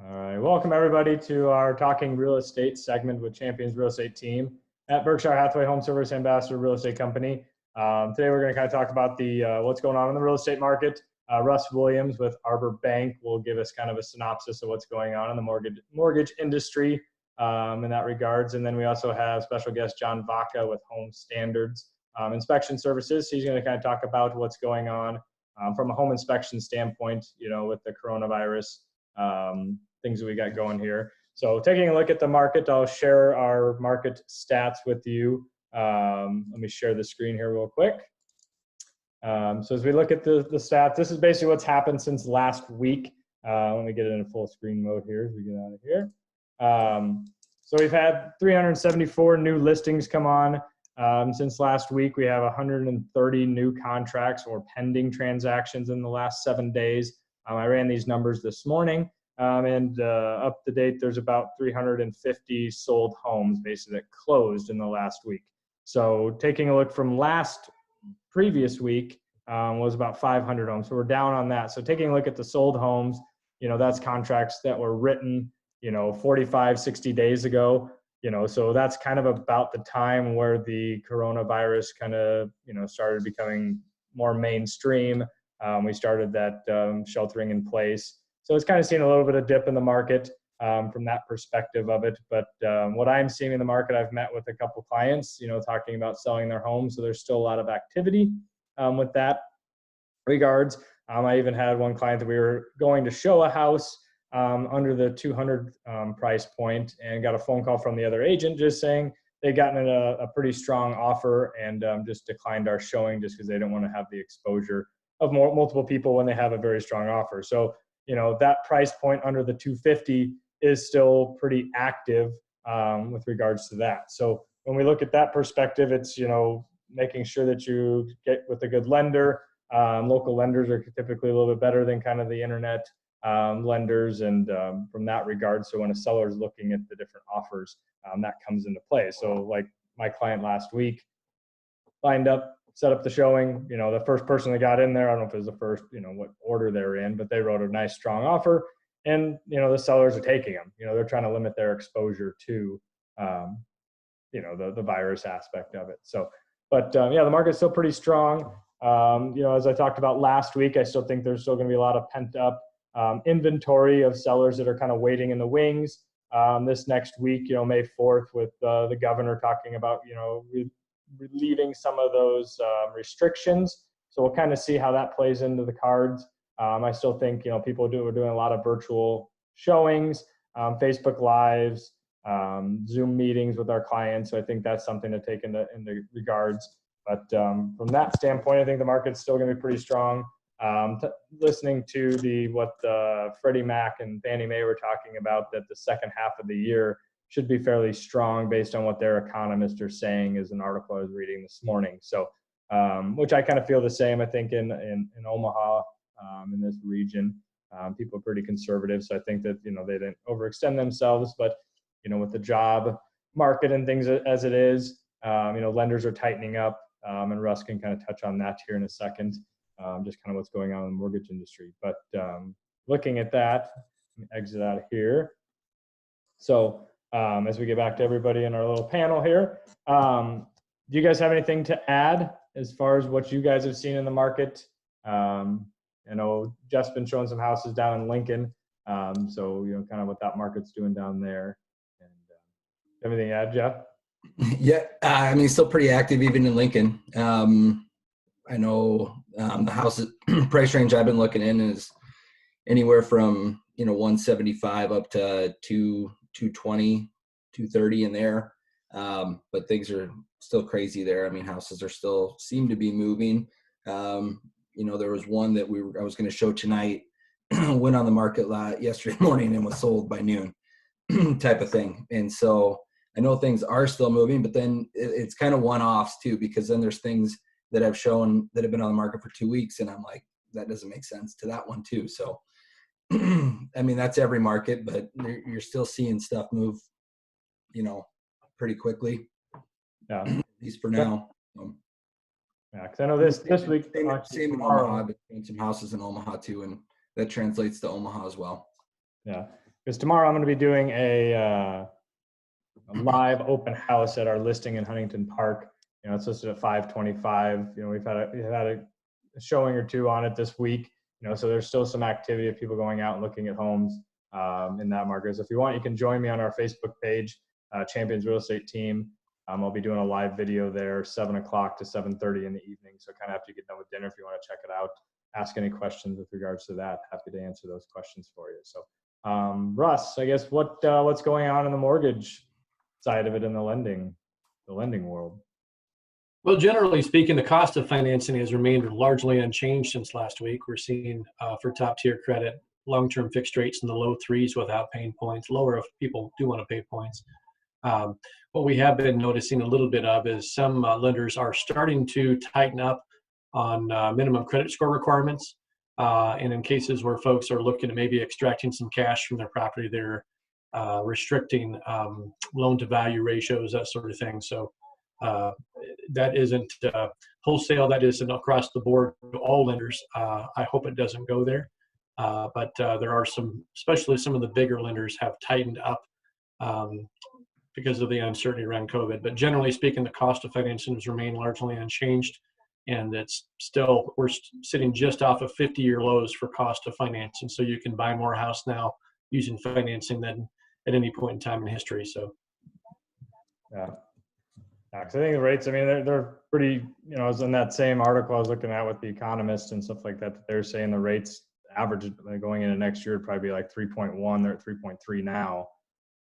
All right, welcome everybody to our Talking Real Estate segment with Champions Real Estate Team at Berkshire Hathaway Home Service Ambassador Real Estate Company. Today we're going to kind of talk about the what's going on in the real estate market. Russ Williams with Arbor Bank will give us kind of a synopsis of what's going on in the mortgage industry in that regards. And then we also have special guest John Vaca with Home Standards Inspection Services. He's going to kind of talk about what's going on from a home inspection standpoint, with the coronavirus. Things that we got going here. So taking a look at the market, I'll share our market stats with you. Let me share the screen here real quick. So as we look at the stats, this is basically what's happened since last week. Let me get it in full screen mode here as we get out of here. So we've had 374 new listings come on since last week. We have 130 new contracts or pending transactions in the last 7 days. I ran these numbers this morning. And up to date, there's about 350 sold homes basically that closed in the last week. So taking a look from previous week was about 500 homes. So we're down on that. So taking a look at the sold homes, that's contracts that were written, 45, 60 days ago. So that's kind of about the time where the coronavirus kind of, started becoming more mainstream. We started that sheltering in place. So it's kind of seen a little bit of dip in the market from that perspective of it. But what I'm seeing in the market, I've met with a couple clients, talking about selling their homes. So there's still a lot of activity with that regards. I even had one client that we were going to show a house under the 200 price point and got a phone call from the other agent just saying they'd gotten a pretty strong offer and just declined our showing just because they don't want to have the exposure of multiple people when they have a very strong offer. So that price point under the 250 is still pretty active with regards to that. So when we look at that perspective, it's, making sure that you get with a good lender. Local lenders are typically a little bit better than kind of the internet lenders. And from that regard, so when a seller is looking at the different offers, that comes into play. So like my client last week lined up, set up the showing, the first person that got in there, I don't know if it was the first, what order they're in, but they wrote a nice strong offer and, the sellers are taking them, they're trying to limit their exposure to, the virus aspect of it. So, but yeah, the market's still pretty strong. As I talked about last week, I still think there's still going to be a lot of pent up inventory of sellers that are kind of waiting in the wings. This next week, May 4th with the governor talking about, relieving some of those restrictions. So we'll kind of see how that plays into the cards. I still think, people are doing a lot of virtual showings, Facebook Lives, Zoom meetings with our clients. So I think that's something to take into regards. But from that standpoint, I think the market's still going to be pretty strong. Listening to what Freddie Mac and Fannie Mae were talking about, that the second half of the year should be fairly strong based on what their economists are saying, is an article I was reading this morning. So, which I kind of feel the same. I think in Omaha, in this region, people are pretty conservative. So I think that, they didn't overextend themselves, but, with the job market and things as it is, lenders are tightening up, and Russ can kind of touch on that here in a second, just kind of what's going on in the mortgage industry. But looking at that, let me exit out of here. So, as we get back to everybody in our little panel here, do you guys have anything to add as far as what you guys have seen in the market? I know Jeff's been showing some houses down in Lincoln, so kind of what that market's doing down there. And anything to add, Jeff? Yeah, I mean, still pretty active even in Lincoln. I know the house price range I've been looking in is anywhere from 175 up to 220, 230 in there. But things are still crazy there. I mean, houses are still seem to be moving. There was one that I was going to show tonight, went on the market yesterday morning and was sold by noon type of thing. And so I know things are still moving, but then it's kind of one-offs too, because then there's things that I've shown that have been on the market for 2 weeks. And I'm like, that doesn't make sense to that one too. So, I mean, that's every market, but you're still seeing stuff move, pretty quickly. Yeah. At least for now. Yeah, because I know this week. Same in Omaha. I've been doing some houses in Omaha too, and that translates to Omaha as well. Yeah. because tomorrow I'm going to be doing a live open house at our listing in Huntington Park. It's listed at 525. We've had a showing or two on it this week. So there's still some activity of people going out and looking at homes in that market. So if you want, you can join me on our Facebook page, Champions Real Estate Team. I'll be doing a live video there, 7 o'clock to 7:30 in the evening. So kind of after you get done with dinner, if you want to check it out, ask any questions with regards to that. Happy to answer those questions for you. So Russ, I guess what's going on in the mortgage side of it in the lending world? Well, generally speaking, the cost of financing has remained largely unchanged since last week. We're seeing for top tier credit, long-term fixed rates in the low threes without paying points, lower if people do want to pay points. What we have been noticing a little bit of is some lenders are starting to tighten up on minimum credit score requirements. And in cases where folks are looking at maybe extracting some cash from their property, they're restricting loan to value ratios, that sort of thing. So that isn't wholesale, that isn't across the board to all lenders. I hope it doesn't go there. But there are some, especially some of the bigger lenders have tightened up because of the uncertainty around COVID. But generally speaking, the cost of financing has remained largely unchanged. And it's still, we're sitting just off of 50-year lows for cost of financing. So you can buy more house now using financing than at any point in time in history. So, yeah. Because I think the rates, I mean, they're pretty, as in that same article I was looking at with the Economist and stuff like that, they're saying the rates average going into next year would probably be like 3.1. They're at 3.3 now,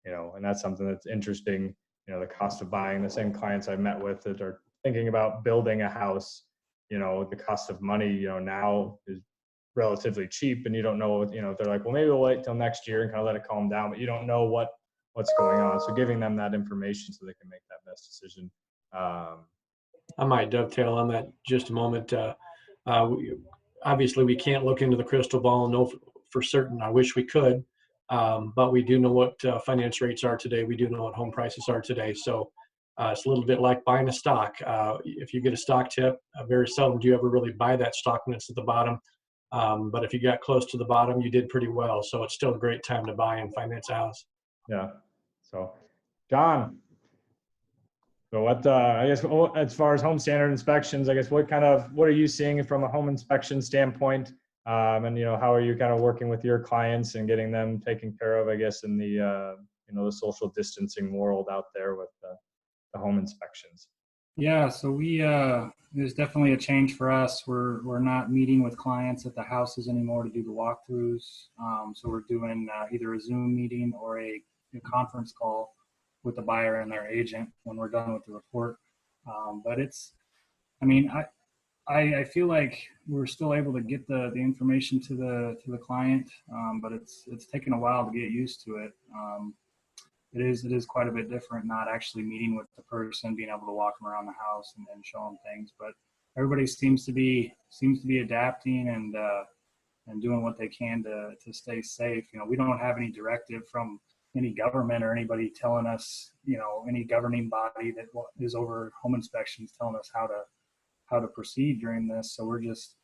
and that's something that's interesting. The cost of buying, the same clients I've met with that are thinking about building a house, the cost of money, now is relatively cheap, and you don't know, they're like, well, maybe we'll wait till next year and kind of let it calm down, but you don't know what's going on. So giving them that information so they can make that best decision. I might dovetail on that just a moment. Obviously, we can't look into the crystal ball and know for certain. I wish we could, but we do know what finance rates are today. We do know what home prices are today. So it's a little bit like buying a stock. If you get a stock tip, very seldom do you ever really buy that stock when it's at the bottom. But if you got close to the bottom, you did pretty well. So it's still a great time to buy and finance a house. Yeah. So, John, so I guess as far as home standard inspections, I guess what are you seeing from a home inspection standpoint? And how are you kind of working with your clients and getting them taken care of, I guess, in the the social distancing world out there with the home inspections? Yeah, so there's definitely a change for us. We're not meeting with clients at the houses anymore to do the walkthroughs. So we're doing either a Zoom meeting or a conference call with the buyer and their agent when we're done with the report. But I feel like we're still able to get the information to the client, but it's taken a while to get used to it. It is quite a bit different not actually meeting with the person, being able to walk them around the house and show them things. But everybody seems to be adapting and doing what they can to stay safe. We don't have any directive from any government or anybody telling us, any governing body that is over home inspections telling us how to proceed during this. So we're just,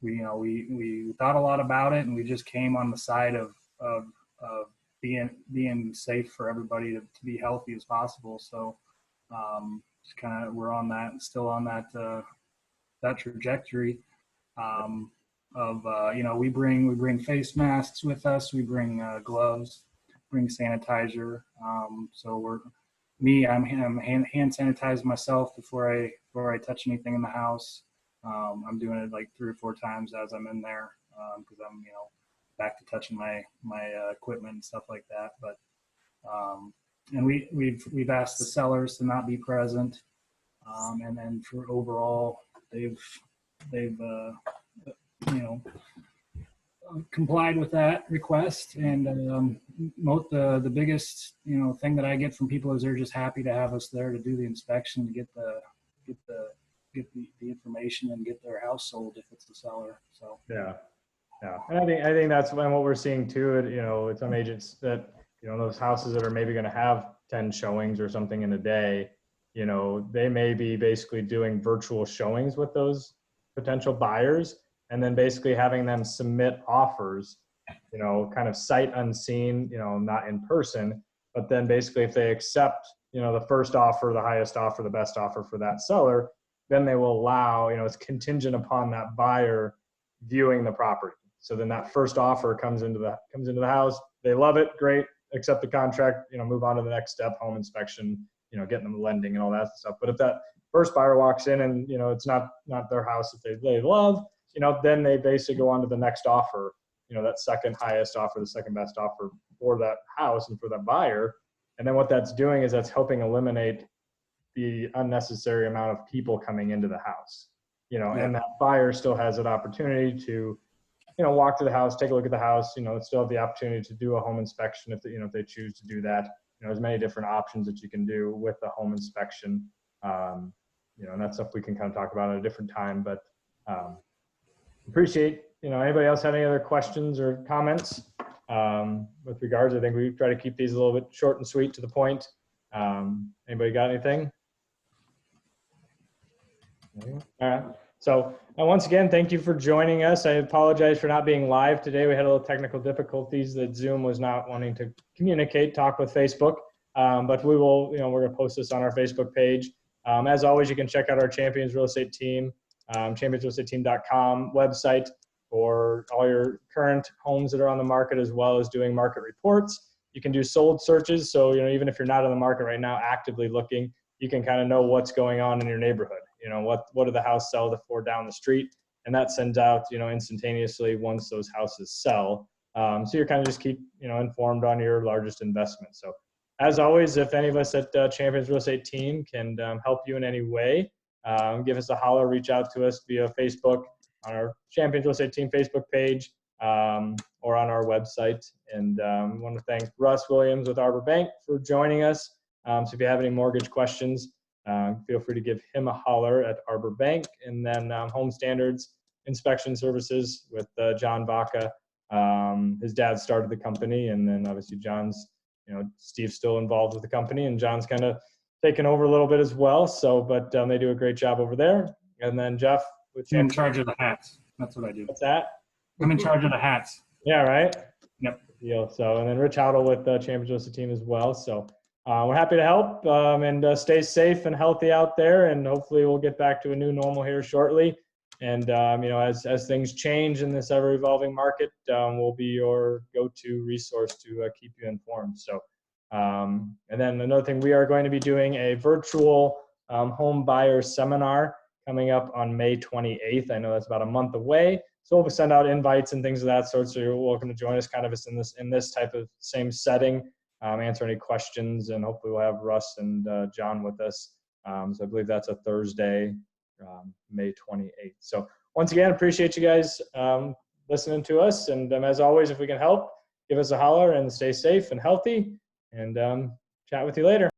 we thought a lot about it, and we just came on the side of being safe for everybody to be healthy as possible. So just kind of we're on that, still on that trajectory we bring face masks with us, we bring gloves, bring sanitizer. So I'm hand sanitize myself before I touch anything in the house. I'm doing it like 3 or 4 times as I'm in there because I'm back to touching my equipment and stuff like that. But and we've asked the sellers to not be present, and then for overall they've complied with that request. And the biggest thing that I get from people is they're just happy to have us there to do the inspection, to get the information and get their house sold if it's the seller. So yeah, and I think that's what we're seeing too. With some agents that those houses that are maybe going to have 10 showings or something in a day, they may be basically doing virtual showings with those potential buyers, and then basically having them submit offers kind of sight unseen, not in person. But then basically if they accept, the first offer, the highest offer, the best offer for that seller, then they will allow, it's contingent upon that buyer viewing the property. So then that first offer comes into the house. They love it. Great. Accept the contract, move on to the next step, home inspection, getting them lending and all that stuff. But if that first buyer walks in and, it's not their house that they love, then they basically go on to the next offer, that second highest offer, the second best offer for that house and for that buyer. And then what that's doing is that's helping eliminate the unnecessary amount of people coming into the house, and that buyer still has an opportunity to, walk to the house, take a look at the house, still have the opportunity to do a home inspection if they choose to do that. There's many different options that you can do with the home inspection. And that's stuff we can kind of talk about at a different time, but appreciate, anybody else have any other questions or comments with regards? I think we try to keep these a little bit short and sweet to the point. Anybody got anything? All right. So once again, thank you for joining us. I apologize for not being live today. We had a little technical difficulties that Zoom was not wanting to talk with Facebook. But we will, we're going to post this on our Facebook page. As always, you can check out our Champions Real Estate Team, championsrealestateteam.com website for all your current homes that are on the market, as well as doing market reports. You can do sold searches. So, even if you're not on the market right now, actively looking, you can kind of know what's going on in your neighborhood. What do the house sell for down the street? And that sends out, instantaneously once those houses sell. So you're kind of just keep, informed on your largest investment. So as always, if any of us at Champions Real Estate Team can help you in any way, give us a holler, reach out to us via Facebook on our Champions Real Estate Team Facebook page or on our website. And I want to thank Russ Williams with Arbor Bank for joining us. So if you have any mortgage questions, feel free to give him a holler at Arbor Bank. And then Home Standards Inspection Services with John Vaca. His dad started the company, and then obviously John's, Steve's still involved with the company, and John's kind of taken over a little bit as well. So, but they do a great job over there. And then Jeff with I'm in charge of the hats. That's what I do. What's that? I'm in charge of the hats. Yeah, right. Yep. Deal. So, and then Rich Howdle with the Champions Real Estate Team as well. So. We're happy to help and stay safe and healthy out there. And hopefully we'll get back to a new normal here shortly. And, as things change in this ever evolving market, we'll be your go-to resource to keep you informed. So, and then another thing, we are going to be doing a virtual home buyer seminar coming up on May 28th. I know that's about a month away. So we'll send out invites and things of that sort. So you're welcome to join us kind of in this type of same setting. Answer any questions, and hopefully we'll have Russ and John with us. So I believe that's a Thursday, May 28th. So once again, appreciate you guys listening to us. And as always, if we can help, give us a holler and stay safe and healthy, and chat with you later.